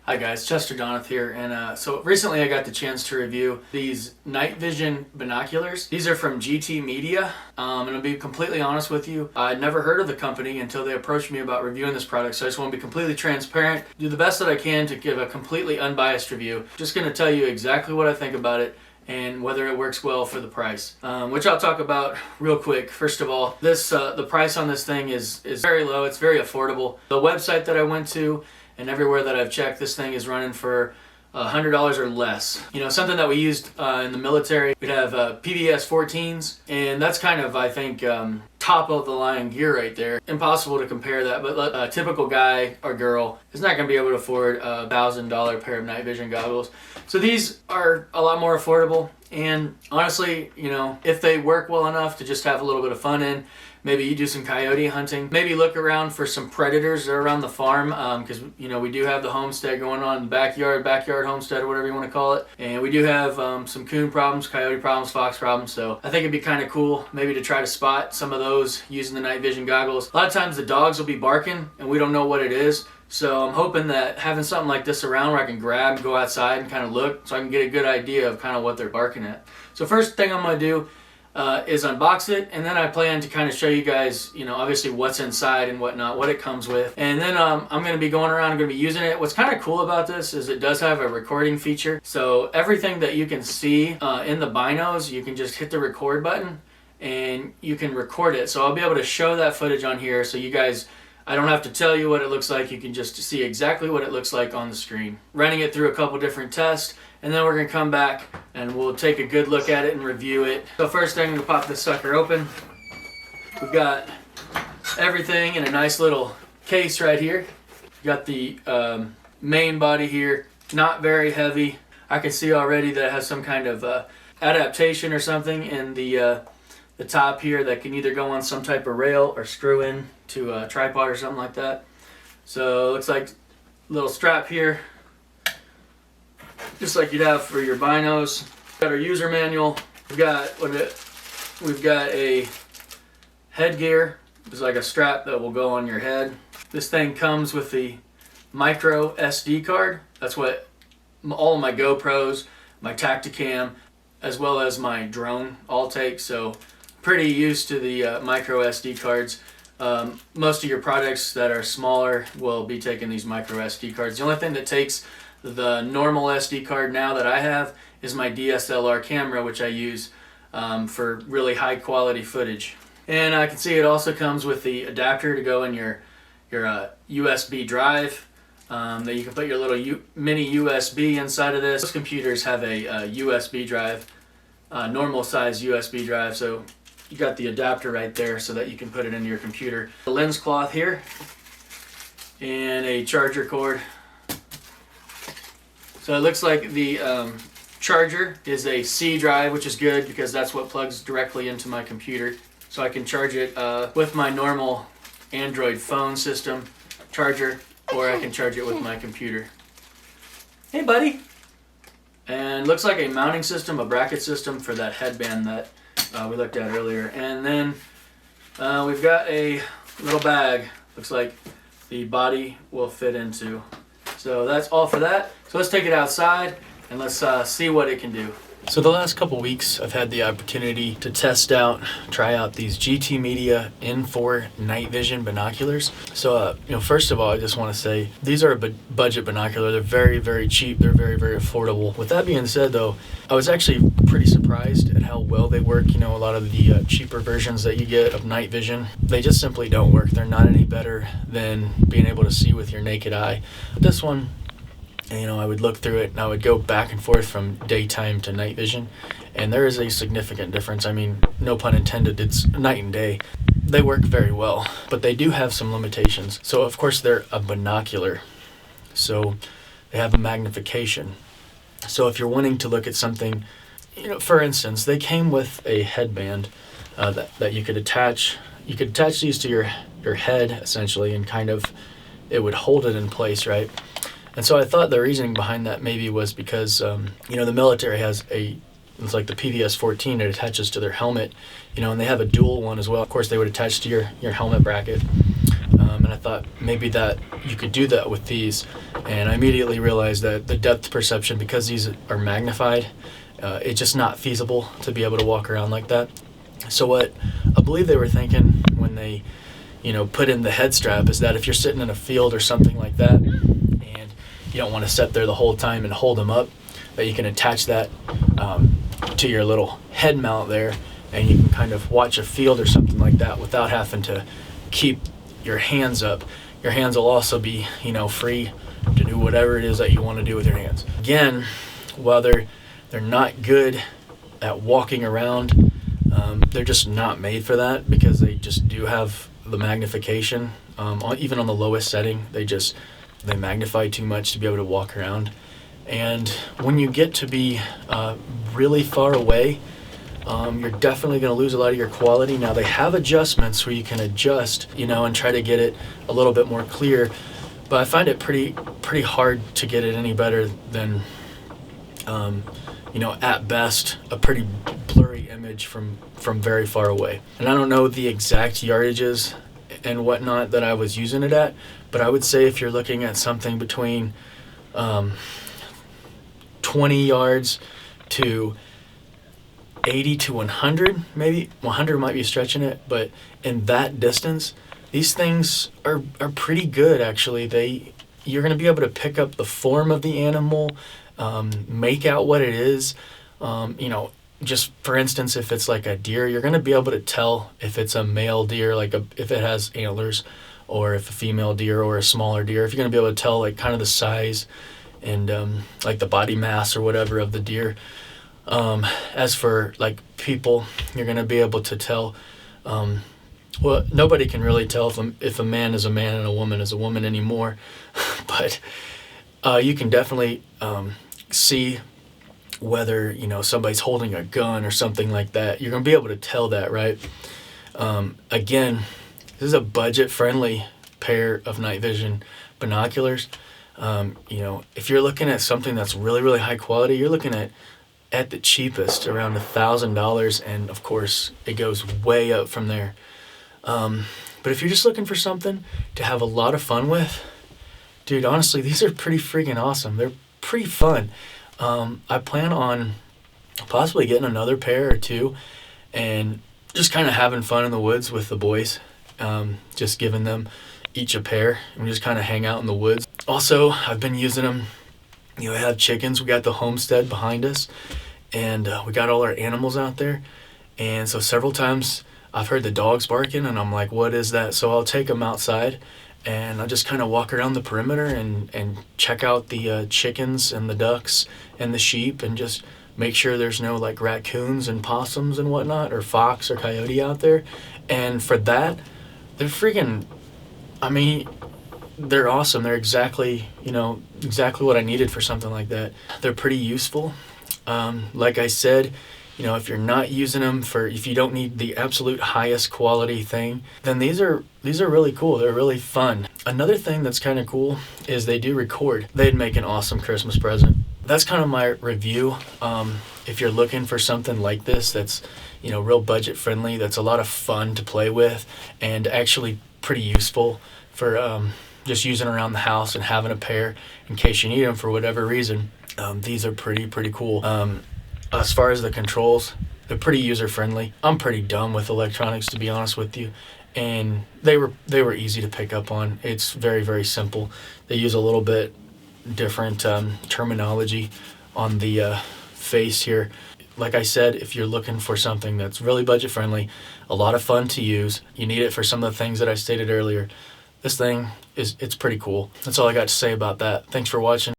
Hi guys, Chester Donath here, and so recently I got the chance to review these night vision binoculars. These are from GT Media, and I'll be completely honest with you, I'd never heard of the company until they approached me about reviewing this product, so I just want to be completely transparent, do the best that I can to give a completely unbiased review. Just going to tell you exactly what I think about it and whether it works well for the price, which I'll talk about real quick. First of all, the price on this thing is very low. It's very affordable. The website that I went to and everywhere that I've checked, this thing is running for $100 or less. You know, something that we used in the military, we'd have PVS 14s, and that's kind of, I think, top of the line gear right there. Impossible to compare that, but a typical guy or girl is not going to be able to afford a $1,000 pair of night vision goggles. So these are a lot more affordable, and honestly, you know, if they work well enough to just have a little bit of fun in, maybe you do some coyote hunting, maybe look around for some predators that are around the farm, because you know, we do have the homestead going on in the backyard homestead, or whatever you want to call it, and we do have some coon problems, coyote problems, fox problems, so I think it'd be kind of cool maybe to try to spot some of those using the night vision goggles. A lot of times the dogs will be barking and we don't know what it is, so I'm hoping that having something like this around where I can grab, go outside and kind of look, so I can get a good idea of kind of what they're barking at. So first thing I'm going to do is unbox it, and then I plan to kind of show you guys, you know, obviously what's inside and whatnot, what it comes with, and then I'm going to be going around, I'm going to be using it. What's kind of cool about this is it does have a recording feature, so everything that you can see in the binos, you can just hit the record button and you can record it. So I'll be able to show that footage on here, so you guys, I don't have to tell you what it looks like, you can just see exactly what it looks like on the screen. Running it through a couple different tests, and then we're going to come back and we'll take a good look at it and review it. So first thing, I'm going to pop this sucker open. We've got everything in a nice little case right here. We've got the main body here, not very heavy. I can see already that it has some kind of adaptation or something in the top here that can either go on some type of rail or screw in to a tripod or something like that. So it looks like a little strap here, just like you'd have for your binos. Got our user manual. We've got a headgear. It's like a strap that will go on your head. This thing comes with the micro SD card. That's what all of my GoPros, my Tacticam, as well as my drone all take. So pretty used to the micro SD cards. Most of your products that are smaller will be taking these micro SD cards. The only thing that takes the normal SD card now that I have is my DSLR camera, which I use for really high quality footage. And I can see it also comes with the adapter to go in your USB drive, that you can put your little mini USB inside of this. Most computers have a USB drive, normal size USB drive, so you got the adapter right there so that you can put it into your computer. The lens cloth here and a charger cord. So it looks like the charger is a C drive, which is good because that's what plugs directly into my computer. So I can charge it with my normal Android phone system charger, or I can charge it with my computer. Hey buddy! And looks like a mounting system, a bracket system for that headband that we looked at earlier. And then we've got a little bag, looks like the body will fit into. So that's all for that. So let's take it outside and let's see what it can do. So the last couple weeks I've had the opportunity to try out these GT Media N4 night vision binoculars. So you know, first of all, I just want to say these are a budget binocular. They're very, very cheap. They're very, very affordable. With that being said though, I was actually pretty surprised at how well they work. You know, a lot of the cheaper versions that you get of night vision, they just simply don't work. They're not any better than being able to see with your naked eye. This one, you know, I would look through it and I would go back and forth from daytime to night vision, and there is a significant difference. I mean, no pun intended, it's night and day. They work very well, but they do have some limitations. So of course they're a binocular, so they have a magnification. So if you're wanting to look at something, you know, for instance, they came with a headband that you could attach. You could attach these to your head essentially, and kind of it would hold it in place, right? And so I thought the reasoning behind that maybe was because, you know, the military has it's like the PVS 14, it attaches to their helmet, you know, and they have a dual one as well. Of course, they would attach to your helmet bracket. And I thought maybe that you could do that with these. And I immediately realized that the depth perception, because these are magnified, it's just not feasible to be able to walk around like that. So what I believe they were thinking when they, put in the head strap is that if you're sitting in a field or something like that, and you don't want to sit there the whole time and hold them up, that you can attach that to your little head mount there, and you can kind of watch a field or something like that without having to keep your hands up. Your hands will also be, free to do whatever it is that you want to do with your hands. Again, while they're not good at walking around, they're just not made for that, because they just do have the magnification. Even on the lowest setting, they magnify too much to be able to walk around. And when you get to be really far away, you're definitely going to lose a lot of your quality. Now, they have adjustments where you can adjust, and try to get it a little bit more clear, but I find it pretty hard to get it any better than, at best, a pretty blurry image from very far away. And I don't know the exact yardages and whatnot that I was using it at, but I would say if you're looking at something between 20 yards to 80 to 100, maybe 100 might be stretching it, but in that distance, these things are pretty good, actually. You're going to be able to pick up the form of the animal, make out what it is. Just for instance, if it's like a deer, you're going to be able to tell if it's a male deer, if it has antlers, or if a female deer or a smaller deer. If you're going to be able to tell like kind of the size and like the body mass or whatever of the deer. As for like people, you're going to be able to tell, well, nobody can really tell if a man is a man and a woman is a woman anymore, but you can definitely see whether, somebody's holding a gun or something like that. You're going to be able to tell that, right? Again, this is a budget-friendly pair of night vision binoculars. If you're looking at something that's really, really high quality, you're looking at the cheapest, around $1,000, and of course it goes way up from there. But if you're just looking for something to have a lot of fun with, dude, honestly, these are pretty freaking awesome. They're pretty fun. I plan on possibly getting another pair or two and just kind of having fun in the woods with the boys, just giving them each a pair and we just kind of hang out in the woods. Also, I've been using them. I have chickens. We got the homestead behind us, and we got all our animals out there. And so several times I've heard the dogs barking, and I'm like, what is that? So I'll take them outside, and I'll just kind of walk around the perimeter and check out the chickens and the ducks and the sheep, and just make sure there's no like raccoons and possums and whatnot, or fox or coyote out there. And for that, they're freaking, they're awesome. They're exactly what I needed for something like that. They're pretty useful. Like I said, if you're not using them if you don't need the absolute highest quality thing, then these are really cool. They're really fun. Another thing that's kind of cool is they do record. They'd make an awesome Christmas present. That's kind of my review. If you're looking for something like this that's, real budget friendly, that's a lot of fun to play with, and actually pretty useful for just using around the house and having a pair in case you need them for whatever reason. These are pretty cool. As far as the controls, they're pretty user friendly. I'm pretty dumb with electronics, to be honest with you, and they were easy to pick up on. It's very, very simple. They use a little bit different terminology on the face here. Like I said, if you're looking for something that's really budget friendly, a lot of fun to use, you need it for some of the things that I stated earlier, this thing it's pretty cool. That's all I got to say about that. Thanks for watching.